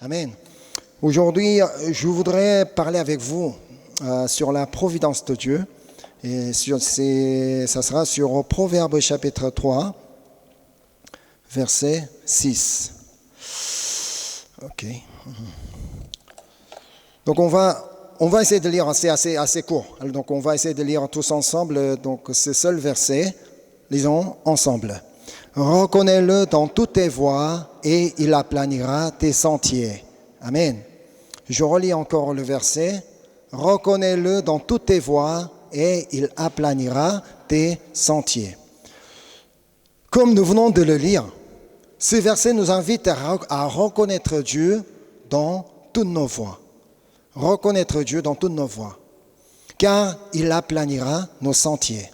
Amen. Aujourd'hui, je voudrais parler avec vous sur la providence de Dieu. Et ça sera sur Proverbes chapitre 3, verset 6. Ok. Donc on va essayer de lire, c'est assez court. Donc on va essayer de lire tous ensemble donc ce seul verset. Lisons ensemble. Reconnais-le dans toutes tes voies et il aplanira tes sentiers. Amen. Je relis encore le verset. Reconnais-le dans toutes tes voies et il aplanira tes sentiers. Comme nous venons de le lire, ce verset nous invite à reconnaître Dieu dans toutes nos voies. Reconnaître Dieu dans toutes nos voies, car il aplanira nos sentiers.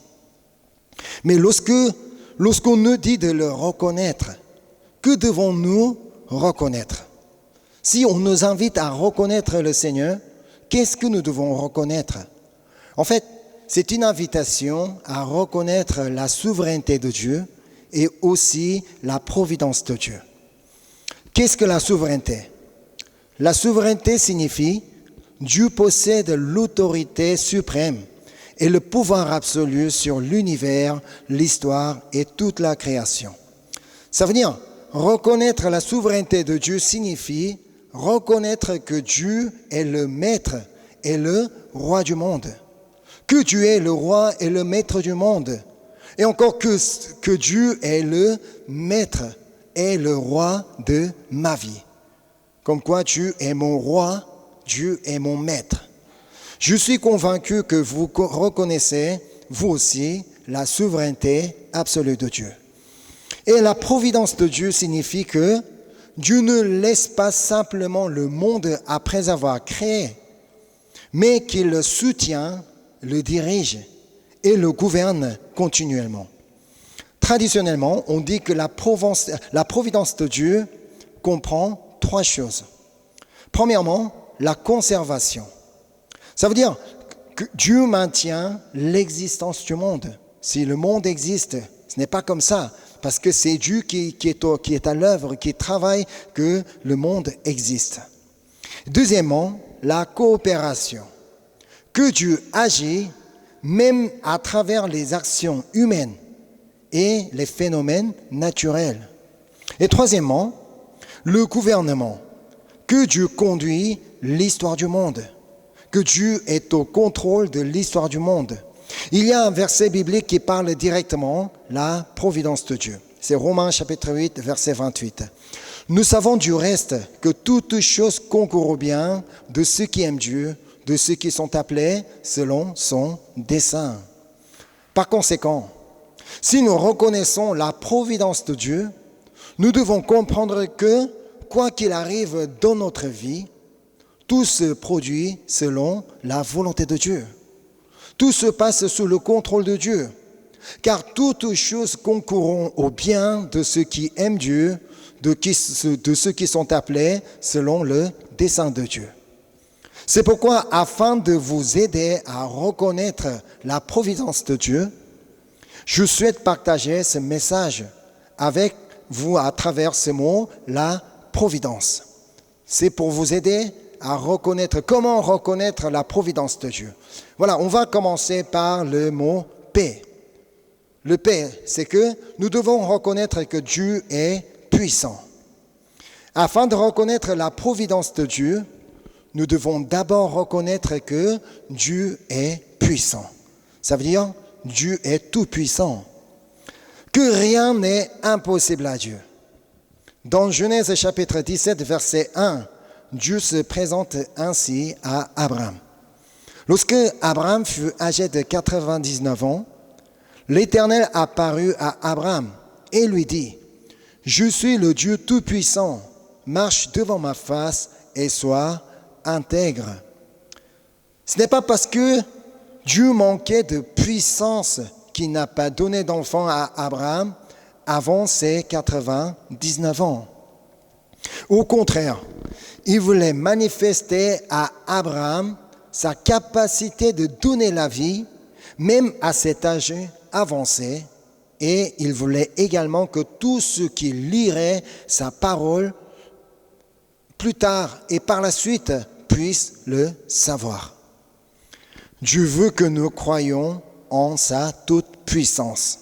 Mais lorsqu'on nous dit de le reconnaître, que devons-nous reconnaître? Si on nous invite à reconnaître le Seigneur, qu'est-ce que nous devons reconnaître? En fait, c'est une invitation à reconnaître la souveraineté de Dieu et aussi la providence de Dieu. Qu'est-ce que la souveraineté? La souveraineté signifie Dieu possède l'autorité suprême et le pouvoir absolu sur l'univers, l'histoire et toute la création. Ça veut dire, reconnaître la souveraineté de Dieu signifie reconnaître que Dieu est le maître et le roi du monde. Que Dieu est le roi et le maître du monde. Et encore que Dieu est le maître et le roi de ma vie. Comme quoi Dieu est mon roi, Dieu est mon maître. Je suis convaincu que vous reconnaissez, vous aussi, la souveraineté absolue de Dieu. Et la providence de Dieu signifie que Dieu ne laisse pas simplement le monde après avoir créé, mais qu'il le soutient, le dirige et le gouverne continuellement. Traditionnellement, on dit que la providence de Dieu comprend trois choses. Premièrement, la conservation. Ça veut dire que Dieu maintient l'existence du monde. Si le monde existe, ce n'est pas comme ça, parce que c'est Dieu qui est à l'œuvre, qui travaille que le monde existe. Deuxièmement, la coopération. Que Dieu agit même à travers les actions humaines et les phénomènes naturels. Et troisièmement, le gouvernement. Que Dieu conduit l'histoire du monde. Que Dieu est au contrôle de l'histoire du monde. Il y a un verset biblique qui parle directement de la providence de Dieu. C'est Romains chapitre 8, verset 28. Nous savons du reste que toutes choses concourent au bien de ceux qui aiment Dieu, de ceux qui sont appelés selon son dessein. Par conséquent, si nous reconnaissons la providence de Dieu, nous devons comprendre que, quoi qu'il arrive dans notre vie, tout se produit selon la volonté de Dieu. Tout se passe sous le contrôle de Dieu. Car toutes choses concourront au bien de ceux qui aiment Dieu, de ceux qui sont appelés selon le dessein de Dieu. C'est pourquoi, afin de vous aider à reconnaître la providence de Dieu, je souhaite partager ce message avec vous à travers ce mot, la providence. C'est pour vous aider à reconnaître, comment reconnaître la providence de Dieu. Voilà, on va commencer par le mot paix. Le paix, c'est que nous devons reconnaître que Dieu est puissant. Afin de reconnaître la providence de Dieu, nous devons d'abord reconnaître que Dieu est puissant. Ça veut dire Dieu est tout puissant. Que rien n'est impossible à Dieu. Dans Genèse chapitre 17, verset 1, Dieu se présente ainsi à Abraham. Lorsque Abraham fut âgé de 99 ans, l'Éternel apparut à Abraham et lui dit, « Je suis le Dieu Tout-Puissant, marche devant ma face et sois intègre. » Ce n'est pas parce que Dieu manquait de puissance qu'il n'a pas donné d'enfant à Abraham avant ses 99 ans. Au contraire, il voulait manifester à Abraham sa capacité de donner la vie, même à cet âge avancé, et il voulait également que tous ceux qui liraient sa parole plus tard et par la suite puissent le savoir. Dieu veut que nous croyions en sa toute-puissance.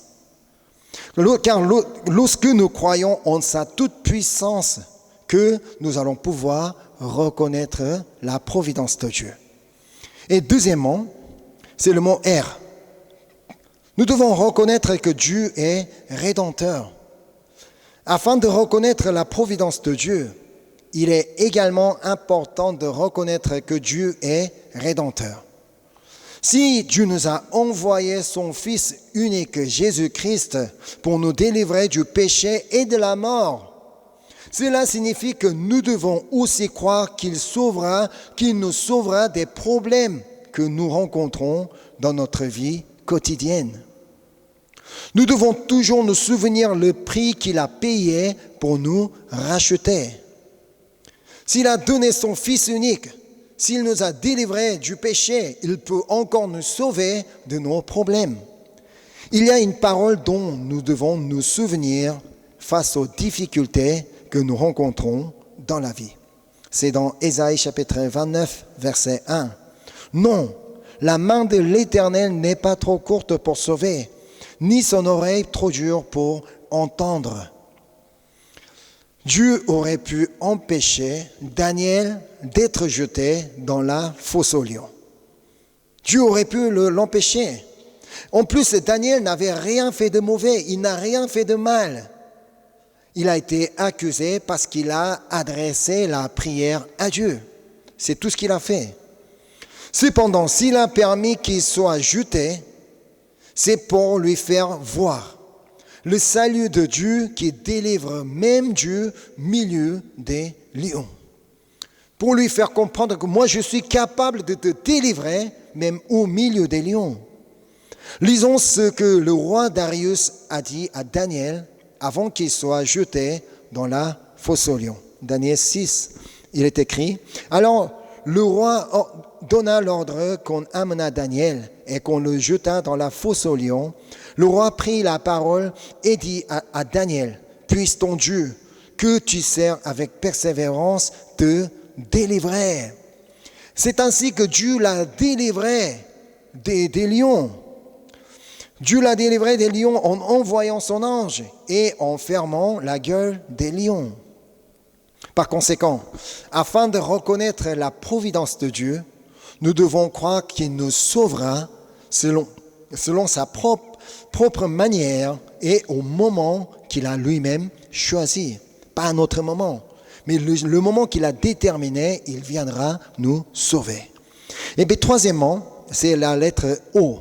Car lorsque nous croyons en sa toute-puissance, que nous allons pouvoir reconnaître la providence de Dieu. Et deuxièmement, c'est le mot « R ». Nous devons reconnaître que Dieu est rédempteur. Afin de reconnaître la providence de Dieu, il est également important de reconnaître que Dieu est rédempteur. Si Dieu nous a envoyé son Fils unique, Jésus-Christ, pour nous délivrer du péché et de la mort, cela signifie que nous devons aussi croire qu'il nous sauvera des problèmes que nous rencontrons dans notre vie quotidienne. Nous devons toujours nous souvenir le prix qu'il a payé pour nous racheter. S'il a donné son Fils unique, s'il nous a délivrés du péché, il peut encore nous sauver de nos problèmes. Il y a une parole dont nous devons nous souvenir face aux difficultés que nous rencontrons dans la vie. C'est dans Ésaïe chapitre 29, verset 1. « Non, la main de l'Éternel n'est pas trop courte pour sauver, ni son oreille trop dure pour entendre. » Dieu aurait pu empêcher Daniel d'être jeté dans la fosse aux lions. Dieu aurait pu l'empêcher. En plus, Daniel n'avait rien fait de mauvais, il n'a rien fait de mal. Il a été accusé parce qu'il a adressé la prière à Dieu. C'est tout ce qu'il a fait. Cependant, s'il a permis qu'il soit jeté, c'est pour lui faire voir le salut de Dieu qui délivre même du milieu des lions. Pour lui faire comprendre que moi je suis capable de te délivrer même au milieu des lions. Lisons ce que le roi Darius a dit à Daniel avant qu'il soit jeté dans la fosse aux lions. Daniel 6, il est écrit « Alors le roi donna l'ordre qu'on amena Daniel et qu'on le jeta dans la fosse aux lions. Le roi prit la parole et dit à Daniel, « Puisse ton Dieu, que tu sers avec persévérance, te délivrer. » C'est ainsi que Dieu l'a délivré des lions. Dieu l'a délivré des lions en envoyant son ange et en fermant la gueule des lions. Par conséquent, afin de reconnaître la providence de Dieu, nous devons croire qu'il nous sauvera selon sa propre manière et au moment qu'il a lui-même choisi. Pas un autre moment, mais le moment qu'il a déterminé, il viendra nous sauver. Et puis troisièmement, c'est la lettre O.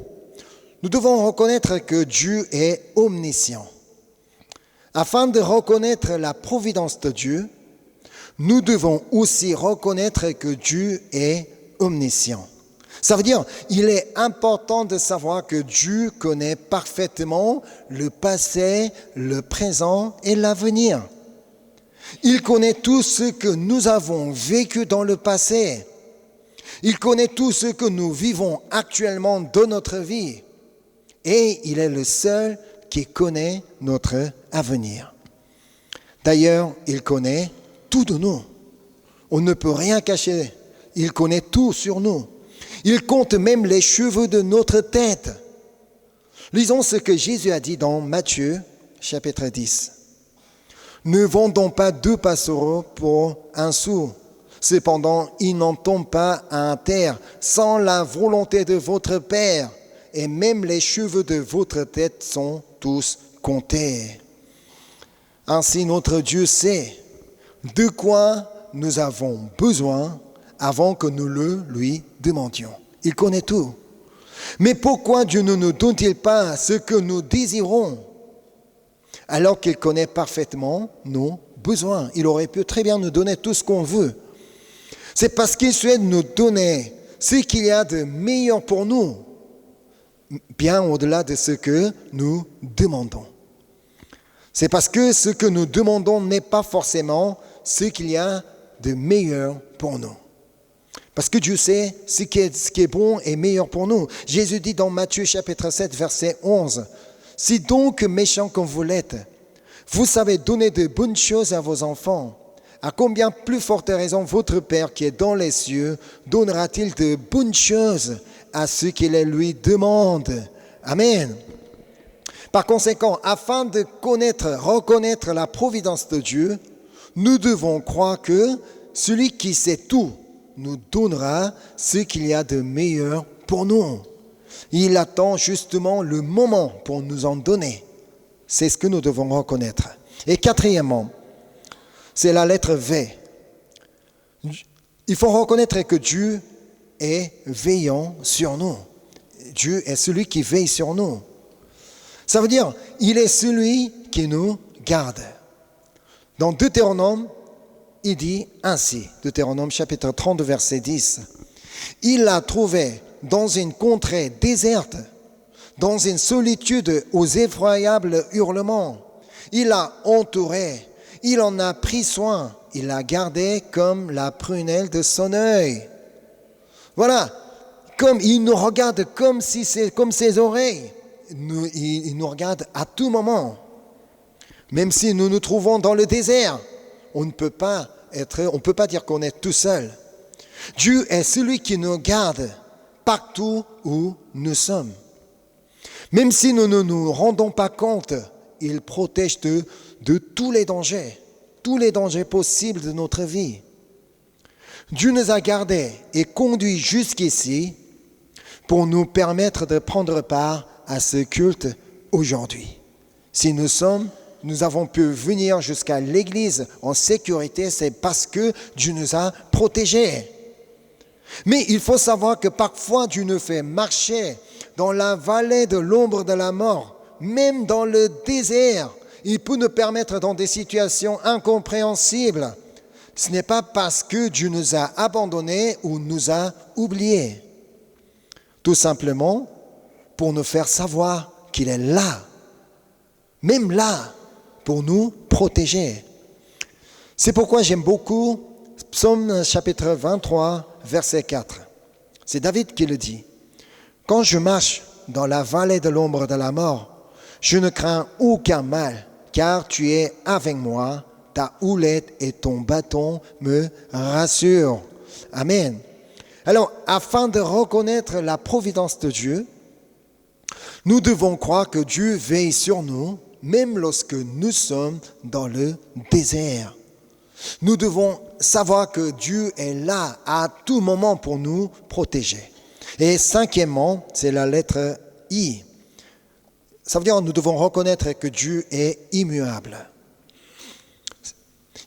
Nous devons reconnaître que Dieu est omniscient. Afin de reconnaître la providence de Dieu, nous devons aussi reconnaître que Dieu est omniscient. Ça veut dire, il est important de savoir que Dieu connaît parfaitement le passé, le présent et l'avenir. Il connaît tout ce que nous avons vécu dans le passé. Il connaît tout ce que nous vivons actuellement dans notre vie. Et il est le seul qui connaît notre avenir. D'ailleurs, il connaît tout de nous. On ne peut rien cacher. Il connaît tout sur nous. Il compte même les cheveux de notre tête. Lisons ce que Jésus a dit dans Matthieu, chapitre 10. « Ne vendons pas 2 passereaux pour 1 sou. Cependant, ils n'en tombent pas à terre sans la volonté de votre Père. Et même les cheveux de votre tête sont tous comptés. Ainsi notre Dieu sait de quoi nous avons besoin avant que nous le lui demandions. Il connaît tout. Mais pourquoi Dieu ne nous donne-t-il pas ce que nous désirons alors qu'il connaît parfaitement nos besoins? Il aurait pu très bien nous donner tout ce qu'on veut. C'est parce qu'il souhaite nous donner ce qu'il y a de meilleur pour nous, bien au-delà de ce que nous demandons. C'est parce que ce que nous demandons n'est pas forcément ce qu'il y a de meilleur pour nous. Parce que Dieu sait ce qui est bon et meilleur pour nous. Jésus dit dans Matthieu chapitre 7, verset 11, « Si donc méchants comme vous l'êtes, vous savez donner de bonnes choses à vos enfants, à combien plus forte raison votre Père qui est dans les cieux donnera-t-il de bonnes choses à ceux qui les lui demandent. Amen. Par conséquent, afin de reconnaître la providence de Dieu, nous devons croire que celui qui sait tout nous donnera ce qu'il y a de meilleur pour nous. Il attend justement le moment pour nous en donner. C'est ce que nous devons reconnaître. Et quatrièmement, c'est la lettre V. Il faut reconnaître que Dieu est veillant sur nous. Dieu est celui qui veille sur nous. Ça veut dire, il est celui qui nous garde. Dans Deutéronome, il dit ainsi, Deutéronome chapitre 32, verset 10, « Il l'a trouvé dans une contrée déserte, dans une solitude aux effroyables hurlements. Il l'a entouré, il en a pris soin, il l'a gardé comme la prunelle de son œil. » Voilà, comme il nous regarde comme ses oreilles. Il nous regarde à tout moment. Même si nous nous trouvons dans le désert, on ne peut pas dire qu'on est tout seul. Dieu est celui qui nous garde partout où nous sommes. Même si nous ne nous rendons pas compte, il protège de tous les dangers possibles de notre vie. Dieu nous a gardés et conduits jusqu'ici pour nous permettre de prendre part à ce culte aujourd'hui. Si nous avons pu venir jusqu'à l'église en sécurité, c'est parce que Dieu nous a protégés. Mais il faut savoir que parfois Dieu nous fait marcher dans la vallée de l'ombre de la mort, même dans le désert. Il peut nous permettre dans des situations incompréhensibles. Ce n'est pas parce que Dieu nous a abandonnés ou nous a oubliés. Tout simplement pour nous faire savoir qu'il est là, même là, pour nous protéger. C'est pourquoi j'aime beaucoup Psaume chapitre 23, verset 4. C'est David qui le dit. « Quand je marche dans la vallée de l'ombre de la mort, je ne crains aucun mal, car tu es avec moi, ta houlette et ton bâton me rassurent. » Amen. Alors, afin de reconnaître la providence de Dieu, nous devons croire que Dieu veille sur nous, même lorsque nous sommes dans le désert. Nous devons savoir que Dieu est là à tout moment pour nous protéger. Et cinquièmement, c'est la lettre I. Ça veut dire que nous devons reconnaître que Dieu est immuable.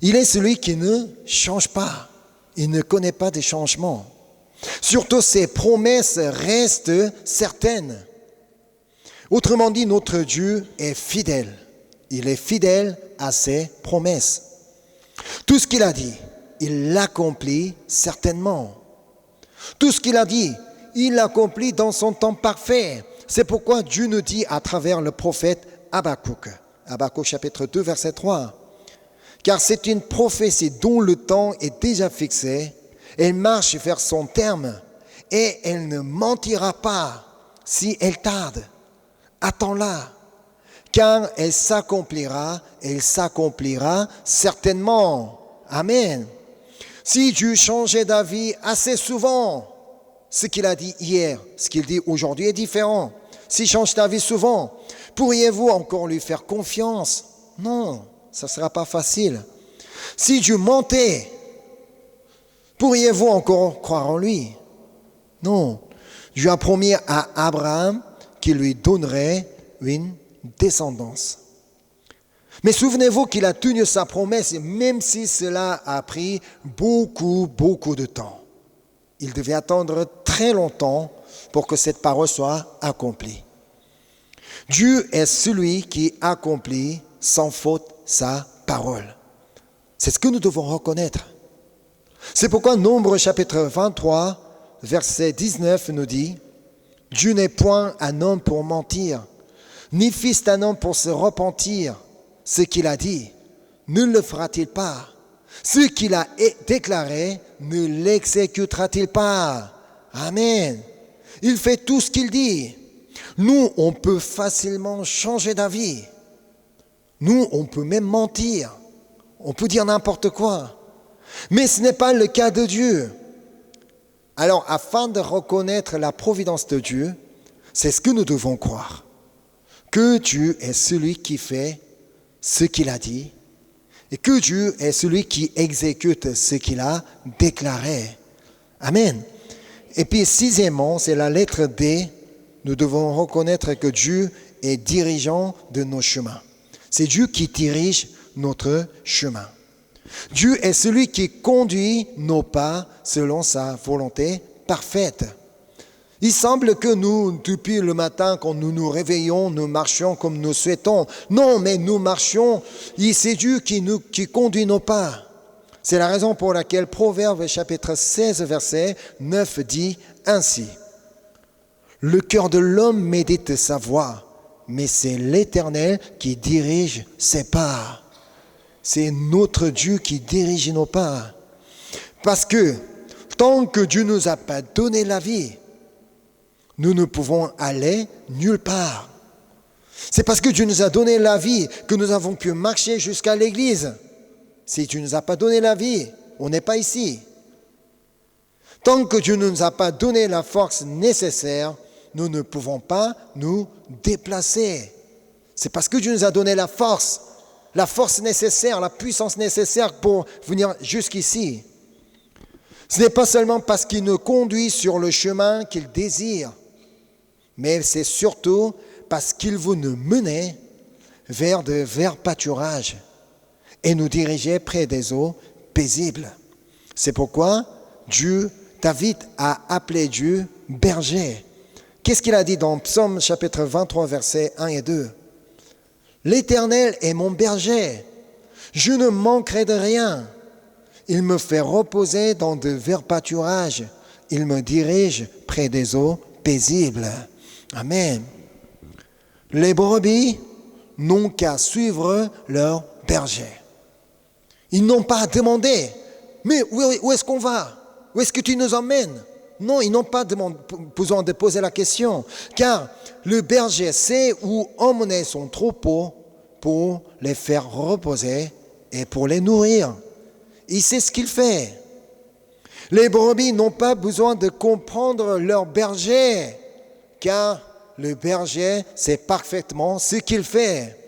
Il est celui qui ne change pas. Il ne connaît pas des changements. Surtout, ses promesses restent certaines. Autrement dit, notre Dieu est fidèle. Il est fidèle à ses promesses. Tout ce qu'il a dit, il l'accomplit certainement. Tout ce qu'il a dit, il l'accomplit dans son temps parfait. C'est pourquoi Dieu nous dit à travers le prophète Habakkuk, Habakkuk chapitre 2, verset 3, « Car c'est une prophétie dont le temps est déjà fixé, elle marche vers son terme, et elle ne mentira pas si elle tarde. Attends-la, car elle s'accomplira certainement. » Amen. Si Dieu changeait d'avis assez souvent, ce qu'il a dit hier, ce qu'il dit aujourd'hui est différent. S'il change d'avis souvent, pourriez-vous encore lui faire confiance? Non, ça ne sera pas facile. Si Dieu mentait, pourriez-vous encore croire en lui? Non. Dieu a promis à Abraham qu'il lui donnerait une descendance. Mais souvenez-vous qu'il a tenu sa promesse, même si cela a pris beaucoup de temps. Il devait attendre très longtemps pour que cette parole soit accomplie. Dieu est celui qui accomplit sans faute sa parole. C'est ce que nous devons reconnaître. C'est pourquoi Nombre chapitre 23, verset 19 nous dit « Dieu n'est point un homme pour mentir, ni fils d'un homme pour se repentir. Ce qu'il a dit, ne le fera-t-il pas? Ce qu'il a déclaré, ne l'exécutera-t-il pas? » Amen. Il fait tout ce qu'il dit. Nous, on peut facilement changer d'avis. Nous, on peut même mentir. On peut dire n'importe quoi. Mais ce n'est pas le cas de Dieu. Alors, afin de reconnaître la providence de Dieu, c'est ce que nous devons croire. Que Dieu est celui qui fait ce qu'il a dit et que Dieu est celui qui exécute ce qu'il a déclaré. Amen. Et puis, sixièmement, c'est la lettre D. Nous devons reconnaître que Dieu est dirigeant de nos chemins. C'est Dieu qui dirige notre chemin. Dieu est celui qui conduit nos pas selon sa volonté parfaite. Il semble que nous, depuis le matin, quand nous nous réveillons, nous marchions comme nous souhaitons. Non, mais nous marchions, c'est Dieu qui conduit nos pas. C'est la raison pour laquelle Proverbe chapitre 16, verset 9 dit ainsi. Le cœur de l'homme médite sa voie, mais c'est l'Éternel qui dirige ses pas. C'est notre Dieu qui dirige nos pas. Parce que tant que Dieu ne nous a pas donné la vie, nous ne pouvons aller nulle part. C'est parce que Dieu nous a donné la vie que nous avons pu marcher jusqu'à l'église. Si Dieu ne nous a pas donné la vie, on n'est pas ici. Tant que Dieu ne nous a pas donné la force nécessaire, nous ne pouvons pas nous déplacer. C'est parce que Dieu nous a donné la force nécessaire, la puissance nécessaire pour venir jusqu'ici. Ce n'est pas seulement parce qu'il nous conduit sur le chemin qu'il désire, mais c'est surtout parce qu'il veut nous mener vers de verts pâturages et nous diriger près des eaux paisibles. C'est pourquoi David a appelé Dieu berger. Qu'est-ce qu'il a dit dans Psaume chapitre 23, versets 1 et 2 ? L'Éternel est mon berger, je ne manquerai de rien. Il me fait reposer dans de verts pâturages, il me dirige près des eaux paisibles. Amen. Les brebis n'ont qu'à suivre leur berger. Ils n'ont pas à demander, mais où est-ce qu'on va ? Où est-ce que tu nous emmènes ? Non, ils n'ont pas besoin de poser la question, car le berger sait où emmener son troupeau pour les faire reposer et pour les nourrir. Il sait ce qu'il fait. Les brebis n'ont pas besoin de comprendre leur berger, car le berger sait parfaitement ce qu'il fait.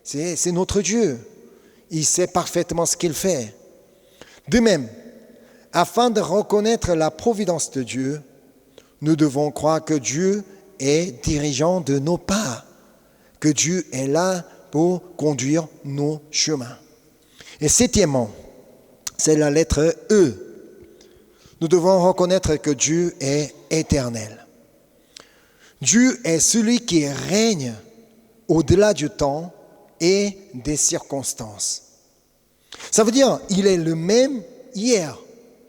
C'est notre Dieu. Il sait parfaitement ce qu'il fait. De même, afin de reconnaître la providence de Dieu, nous devons croire que Dieu est dirigeant de nos pas, que Dieu est là pour conduire nos chemins. Et septièmement, c'est la lettre E. Nous devons reconnaître que Dieu est éternel. Dieu est celui qui règne au-delà du temps et des circonstances. Ça veut dire qu'il est le même hier,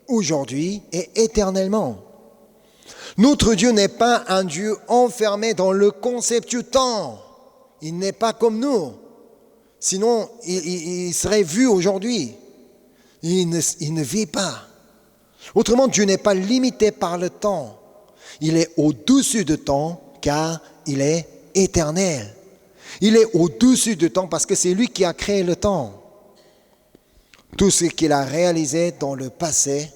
aujourd'hui et éternellement. Notre Dieu n'est pas un Dieu enfermé dans le concept du temps. Il n'est pas comme nous. Sinon, il serait vu aujourd'hui. Il ne vit pas. Autrement, Dieu n'est pas limité par le temps. Il est au-dessus du temps car il est éternel. Il est au-dessus du temps parce que c'est lui qui a créé le temps. Tout ce qu'il a réalisé dans le passé,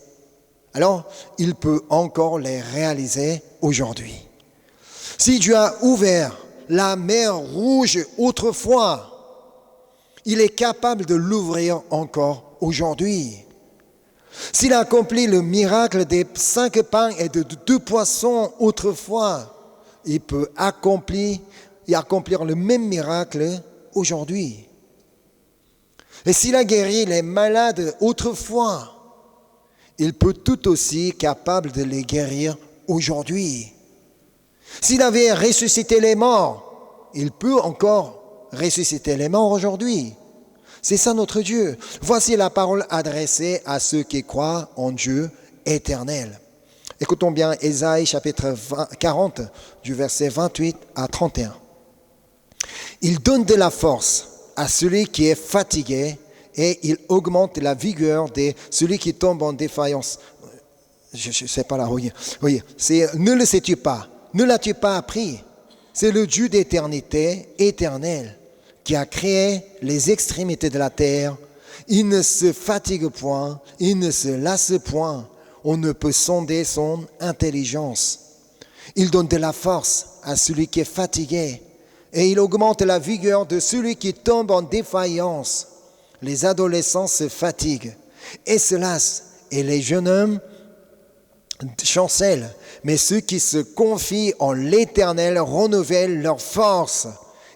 alors il peut encore les réaliser aujourd'hui. Si Dieu a ouvert la mer Rouge autrefois, il est capable de l'ouvrir encore aujourd'hui. S'il a accompli le miracle des 5 pains et de 2 poissons autrefois, il peut accomplir le même miracle aujourd'hui. Et s'il a guéri les malades autrefois, il peut tout aussi capable de les guérir aujourd'hui. S'il avait ressuscité les morts, il peut encore ressusciter les morts aujourd'hui. C'est ça notre Dieu. Voici la parole adressée à ceux qui croient en Dieu éternel. Écoutons bien Ésaïe chapitre 40 du verset 28 à 31. Il donne de la force à celui qui est fatigué et il augmente la vigueur de celui qui tombe en défaillance. Je ne sais pas là, oui, ne le sais-tu pas, ne l'as-tu pas appris? C'est le Dieu d'éternité, éternel, qui a créé les extrémités de la terre Il ne se fatigue point, il ne se lasse point. On ne peut sonder son intelligence. Il donne de la force à celui qui est fatigué et il augmente la vigueur de celui qui tombe en défaillance. Les adolescents se fatiguent et se lassent et les jeunes hommes chancellent. Mais ceux qui se confient en l'Éternel renouvellent leur force.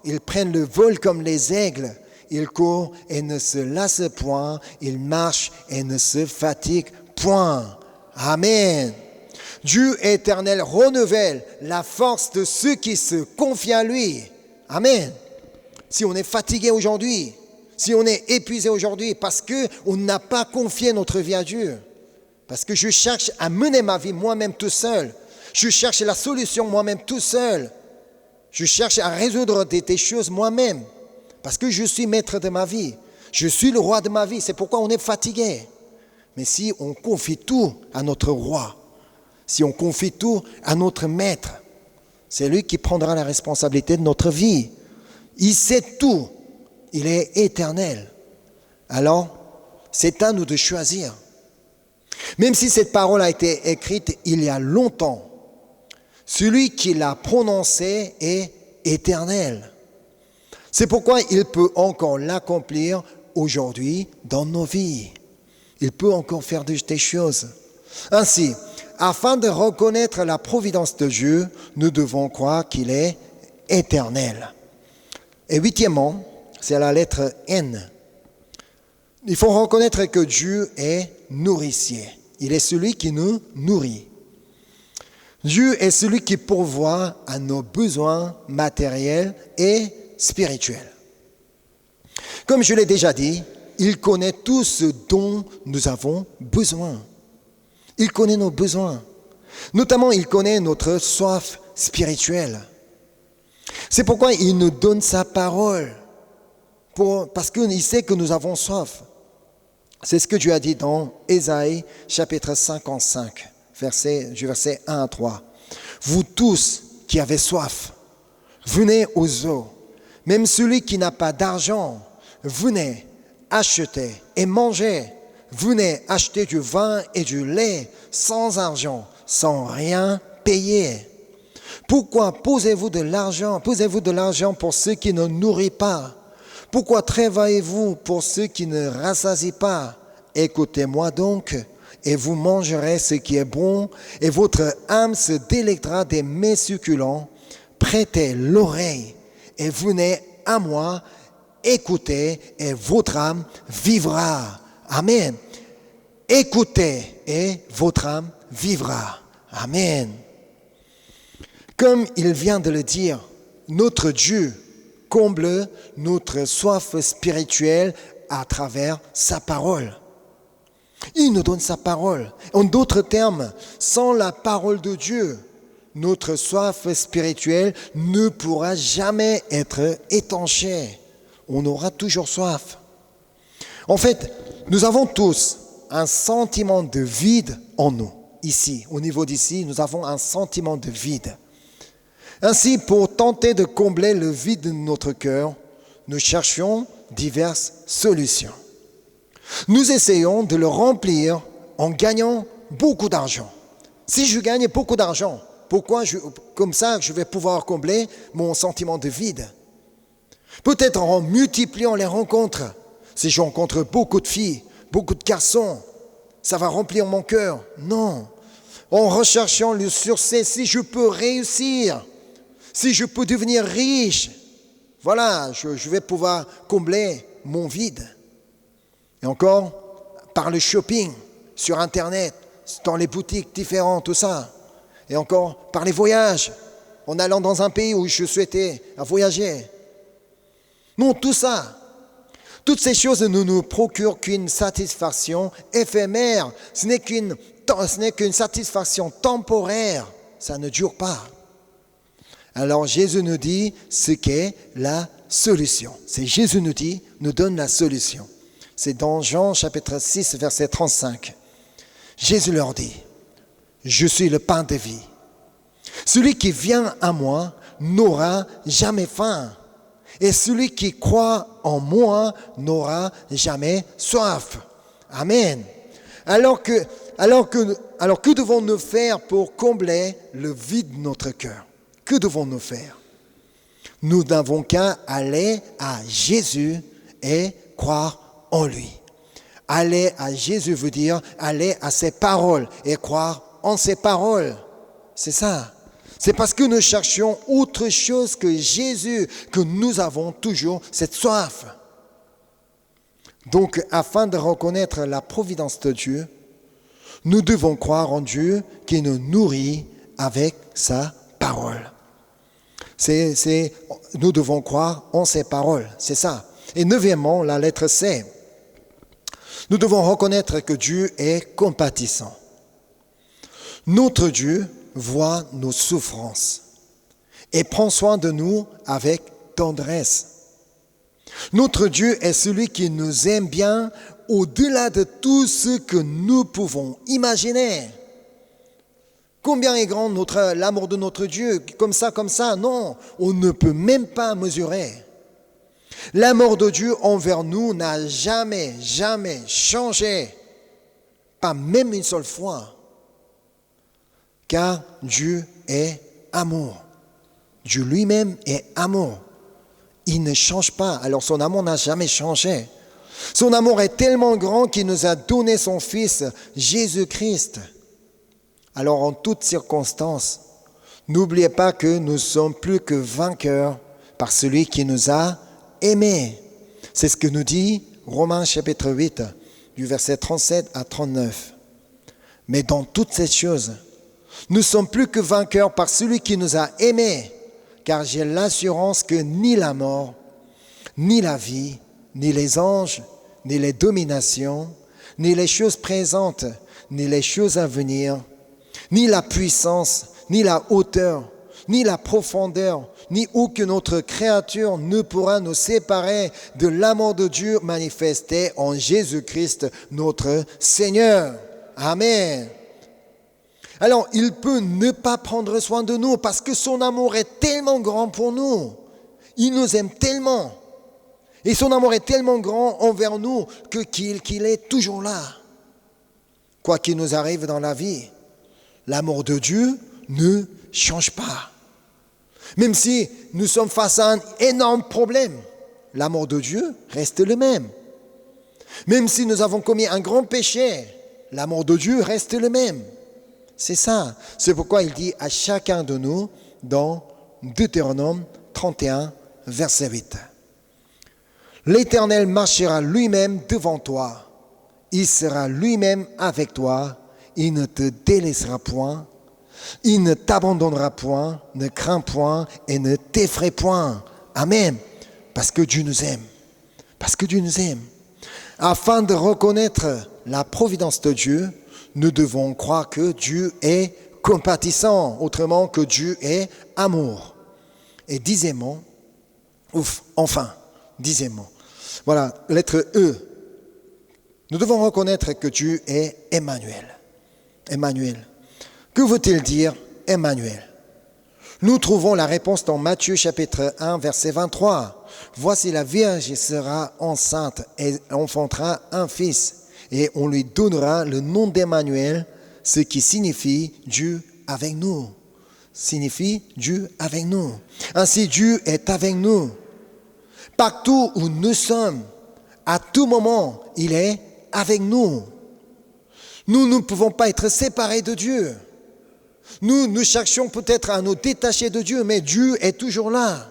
Ils prennent le vol comme les aigles. Ils courent et ne se lassent point. Ils marchent et ne se fatiguent point. Amen. Dieu éternel renouvelle la force de ceux qui se confient à lui. Amen. Si on est fatigué aujourd'hui, si on est épuisé aujourd'hui parce qu'on n'a pas confié notre vie à Dieu, parce que je cherche à mener ma vie moi-même tout seul, je cherche la solution moi-même tout seul, je cherche à résoudre des choses moi-même, parce que je suis maître de ma vie, je suis le roi de ma vie, c'est pourquoi on est fatigué. Mais si on confie tout à notre roi, si on confie tout à notre maître, c'est lui qui prendra la responsabilité de notre vie. Il sait tout. Il est éternel. Alors, c'est à nous de choisir. Même si cette parole a été écrite il y a longtemps, celui qui l'a prononcée est éternel. C'est pourquoi il peut encore l'accomplir aujourd'hui dans nos vies. Il peut encore faire des choses. Ainsi, afin de reconnaître la providence de Dieu, nous devons croire qu'il est éternel. Et huitièmement, c'est la lettre N. Il faut reconnaître que Dieu est nourricier. Il est celui qui nous nourrit. Dieu est celui qui pourvoit à nos besoins matériels et spirituels. Comme je l'ai déjà dit, il connaît tout ce dont nous avons besoin. Il connaît nos besoins. Notamment, il connaît notre soif spirituelle. C'est pourquoi il nous donne sa parole. Parce qu'il sait que nous avons soif. C'est ce que Dieu a dit dans Ésaïe, chapitre 55, versets 1 à 3. Vous tous qui avez soif, venez aux eaux. Même celui qui n'a pas d'argent, venez, achetez et mangez. Venez acheter du vin et du lait sans argent, sans rien payer. Pourquoi posez-vous de l'argent pour ceux qui ne nourrissent pas? Pourquoi travaillez-vous pour ceux qui ne rassasient pas? Écoutez-moi donc, et vous mangerez ce qui est bon, et votre âme se délectera des mets succulents. Prêtez l'oreille, et venez à moi, écoutez, et votre âme vivra. Amen. Écoutez et votre âme vivra. Amen. Comme il vient de le dire, notre Dieu comble notre soif spirituelle à travers sa parole. Il nous donne sa parole. En d'autres termes, sans la parole de Dieu, notre soif spirituelle ne pourra jamais être étanchée. On aura toujours soif. En fait, nous avons tous un sentiment de vide en nous. Ici, au niveau d'ici, nous avons un sentiment de vide. Ainsi, pour tenter de combler le vide de notre cœur, nous cherchons diverses solutions. Nous essayons de le remplir en gagnant beaucoup d'argent. Si je gagne beaucoup d'argent, comme ça, je vais pouvoir combler mon sentiment de vide. Peut-être en multipliant les rencontres. Si je rencontre beaucoup de filles, beaucoup de garçons, ça va remplir mon cœur. Non. En recherchant le succès, si je peux réussir, si je peux devenir riche, voilà, je vais pouvoir combler mon vide. Et encore, par le shopping, sur Internet, dans les boutiques différentes, tout ça. Et encore, par les voyages, en allant dans un pays où je souhaitais voyager. Non, tout ça. Toutes ces choses ne nous procurent qu'une satisfaction éphémère. Ce n'est qu'une satisfaction temporaire. Ça ne dure pas. Alors Jésus nous dit ce qu'est la solution. C'est Jésus nous donne la solution. C'est dans Jean chapitre 6, verset 35. Jésus leur dit, « Je suis le pain de vie. Celui qui vient à moi n'aura jamais faim. Et celui qui croit en moi n'aura jamais soif. Amen. Alors que devons-nous faire pour combler le vide de notre cœur? Que devons-nous faire? Nous n'avons qu'à aller à Jésus et croire en lui. Aller à Jésus veut dire aller à ses paroles et croire en ses paroles. C'est ça. C'est parce que nous cherchions autre chose que Jésus que nous avons toujours cette soif. Donc, afin de reconnaître la providence de Dieu, nous devons croire en Dieu qui nous nourrit avec sa parole. Nous devons croire en ses paroles, c'est ça. Et neuvièmement, la lettre C. Nous devons reconnaître que Dieu est compatissant. Notre Dieu voit nos souffrances et prend soin de nous avec tendresse. Notre Dieu est celui qui nous aime bien au-delà de tout ce que nous pouvons imaginer. Combien est grand l'amour de notre Dieu? Comme ça, non, on ne peut même pas mesurer. L'amour de Dieu envers nous n'a jamais changé, pas même une seule fois. Car Dieu est amour. Dieu lui-même est amour. Il ne change pas, alors son amour n'a jamais changé. Son amour est tellement grand qu'il nous a donné son Fils, Jésus-Christ. Alors en toutes circonstances, n'oubliez pas que nous sommes plus que vainqueurs par celui qui nous a aimés. C'est ce que nous dit Romains chapitre 8, du verset 37 à 39. Mais dans toutes ces choses, nous sommes plus que vainqueurs par celui qui nous a aimés, car j'ai l'assurance que ni la mort, ni la vie, ni les anges, ni les dominations, ni les choses présentes, ni les choses à venir, ni la puissance, ni la hauteur, ni la profondeur, ni aucune autre créature ne pourra nous séparer de l'amour de Dieu manifesté en Jésus-Christ, notre Seigneur. Amen. Alors, il peut ne pas prendre soin de nous parce que son amour est tellement grand pour nous. Il nous aime tellement. Et son amour est tellement grand envers nous qu'il est toujours là. Quoi qu'il nous arrive dans la vie, l'amour de Dieu ne change pas. Même si nous sommes face à un énorme problème, l'amour de Dieu reste le même. Même si nous avons commis un grand péché, l'amour de Dieu reste le même. C'est ça. C'est pourquoi il dit à chacun de nous dans Deutéronome 31, verset 8. L'Éternel marchera lui-même devant toi. Il sera lui-même avec toi. Il ne te délaissera point. Il ne t'abandonnera point. Ne crains point et ne t'effraie point. Amen. Parce que Dieu nous aime. Parce que Dieu nous aime. Afin de reconnaître la providence de Dieu, nous devons croire que Dieu est compatissant, autrement que Dieu est amour. Et dixièmement, voilà, lettre E. Nous devons reconnaître que Dieu est Emmanuel. Emmanuel. Que veut-il dire Emmanuel? Nous trouvons la réponse dans Matthieu chapitre 1, verset 23. Voici la Vierge sera enceinte et enfantera un fils. Et on lui donnera le nom d'Emmanuel, ce qui signifie Dieu avec nous. Signifie Dieu avec nous. Ainsi, Dieu est avec nous. Partout où nous sommes, à tout moment, il est avec nous. Nous ne pouvons pas être séparés de Dieu. Nous cherchons peut-être à nous détacher de Dieu, mais Dieu est toujours là.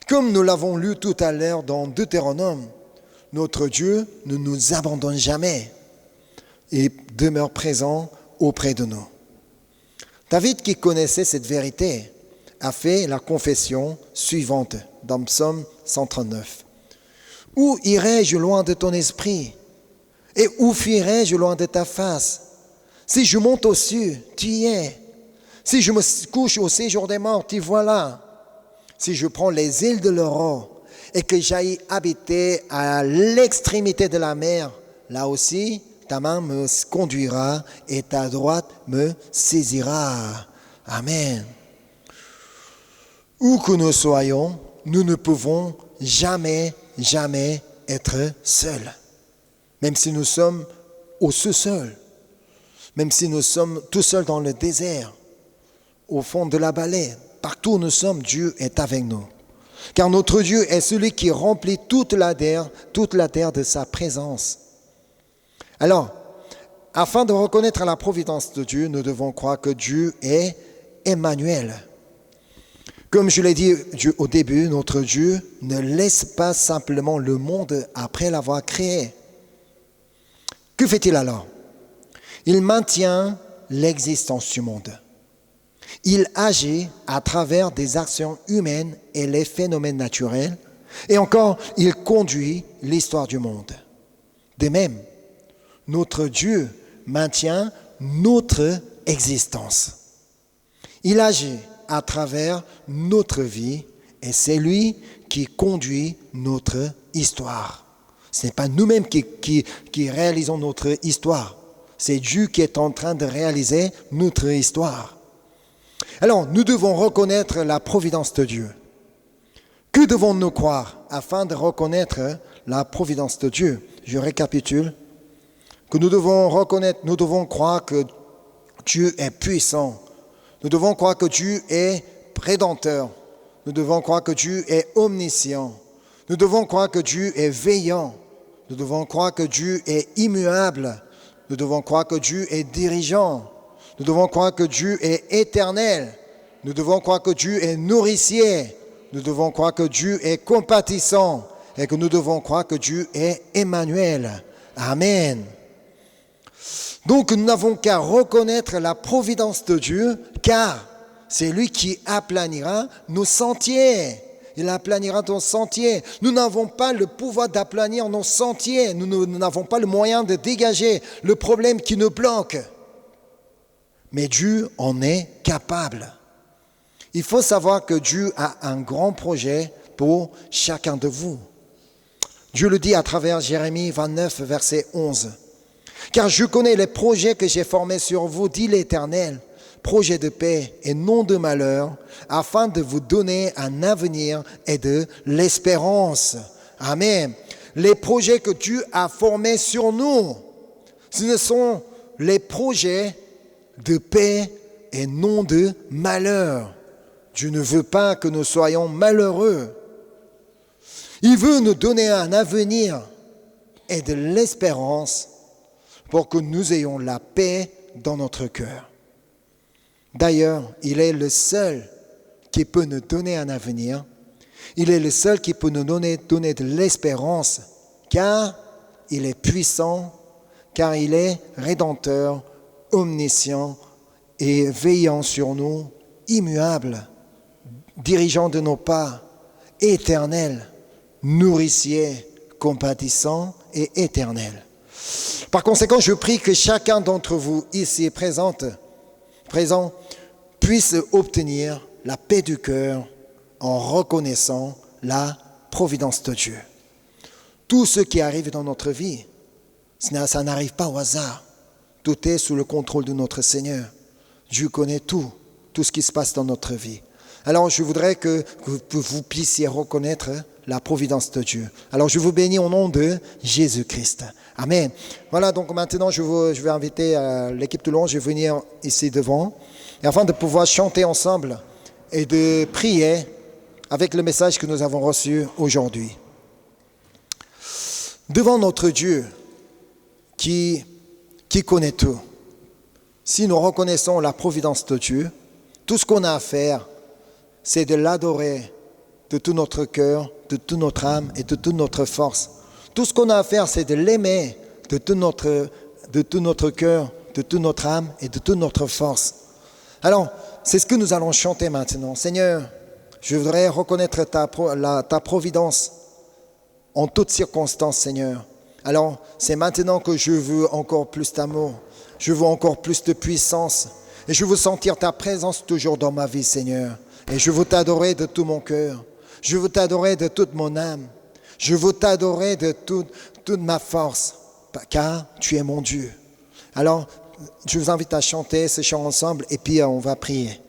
Comme nous l'avons lu tout à l'heure dans Deutéronome, notre Dieu ne nous abandonne jamais et demeure présent auprès de nous. David, qui connaissait cette vérité, a fait la confession suivante dans Psaume 139. « Où irai-je loin de ton esprit? Et où fuirai-je loin de ta face? Si je monte au cieux, tu y es. Si je me couche au séjour des morts, tu voilà. Si je prends les îles de l'aurore, et que j'aille habiter à l'extrémité de la mer, là aussi, ta main me conduira et ta droite me saisira. » Amen. Où que nous soyons, nous ne pouvons jamais être seuls. Même si nous sommes au sous-sol, même si nous sommes tout seuls dans le désert, au fond de la vallée, partout où nous sommes, Dieu est avec nous. Car notre Dieu est celui qui remplit toute la terre de sa présence. Alors, afin de reconnaître la providence de Dieu, nous devons croire que Dieu est Emmanuel. Comme je l'ai dit au début, notre Dieu ne laisse pas simplement le monde après l'avoir créé. Que fait-il alors? Il maintient l'existence du monde. Il agit à travers des actions humaines et les phénomènes naturels. Et encore, il conduit l'histoire du monde. De même, notre Dieu maintient notre existence. Il agit à travers notre vie et c'est lui qui conduit notre histoire. Ce n'est pas nous-mêmes qui réalisons notre histoire. C'est Dieu qui est en train de réaliser notre histoire. Alors, nous devons reconnaître la providence de Dieu. Que devons-nous croire afin de reconnaître la providence de Dieu? Je récapitule. Que nous devons croire que Dieu est puissant. Nous devons croire que Dieu est rédempteur. Nous devons croire que Dieu est omniscient. Nous devons croire que Dieu est veillant. Nous devons croire que Dieu est immuable. Nous devons croire que Dieu est dirigeant. Nous devons croire que Dieu est éternel. Nous devons croire que Dieu est nourricier. Nous devons croire que Dieu est compatissant. Et que nous devons croire que Dieu est Emmanuel. Amen. Donc nous n'avons qu'à reconnaître la providence de Dieu, car c'est lui qui aplanira nos sentiers. Il aplanira nos sentiers. Nous n'avons pas le pouvoir d'aplanir nos sentiers. Nous n'avons pas le moyen de dégager le problème qui nous bloque. Mais Dieu en est capable. Il faut savoir que Dieu a un grand projet pour chacun de vous. Dieu le dit à travers Jérémie 29, verset 11. « Car je connais les projets que j'ai formés sur vous, dit l'Éternel, projets de paix et non de malheur, afin de vous donner un avenir et de l'espérance. » Amen. Les projets que Dieu a formés sur nous, ce sont les projets de paix et non de malheur. Dieu ne veut pas que nous soyons malheureux. Il veut nous donner un avenir et de l'espérance pour que nous ayons la paix dans notre cœur. D'ailleurs, il est le seul qui peut nous donner un avenir. Il est le seul qui peut nous donner de l'espérance, car il est puissant, car il est rédempteur, omniscient et veillant sur nous, immuable, dirigeant de nos pas, éternel, nourricier, compatissant et éternel. Par conséquent, je prie que chacun d'entre vous ici présent puisse obtenir la paix du cœur en reconnaissant la providence de Dieu. Tout ce qui arrive dans notre vie, ça n'arrive pas au hasard. Tout est sous le contrôle de notre Seigneur. Dieu connaît tout ce qui se passe dans notre vie. Alors, je voudrais que vous puissiez reconnaître la providence de Dieu. Alors, je vous bénis au nom de Jésus-Christ. Amen. Voilà, donc maintenant, je vais inviter l'équipe de louange à venir ici devant, et afin de pouvoir chanter ensemble et de prier avec le message que nous avons reçu aujourd'hui. Devant notre Dieu qui connaît tout, si nous reconnaissons la providence de Dieu, tout ce qu'on a à faire, c'est de l'adorer de tout notre cœur, de toute notre âme et de toute notre force. Tout ce qu'on a à faire, c'est de l'aimer de tout notre cœur, de toute notre âme et de toute notre force. Alors, c'est ce que nous allons chanter maintenant. Seigneur, je voudrais reconnaître ta providence en toutes circonstances, Seigneur. Alors, c'est maintenant que je veux encore plus d'amour, je veux encore plus de puissance et je veux sentir ta présence toujours dans ma vie, Seigneur. Et je veux t'adorer de tout mon cœur. Je veux t'adorer de toute mon âme. Je veux t'adorer de toute ma force, car tu es mon Dieu. Alors, je vous invite à chanter ce chant ensemble et puis on va prier.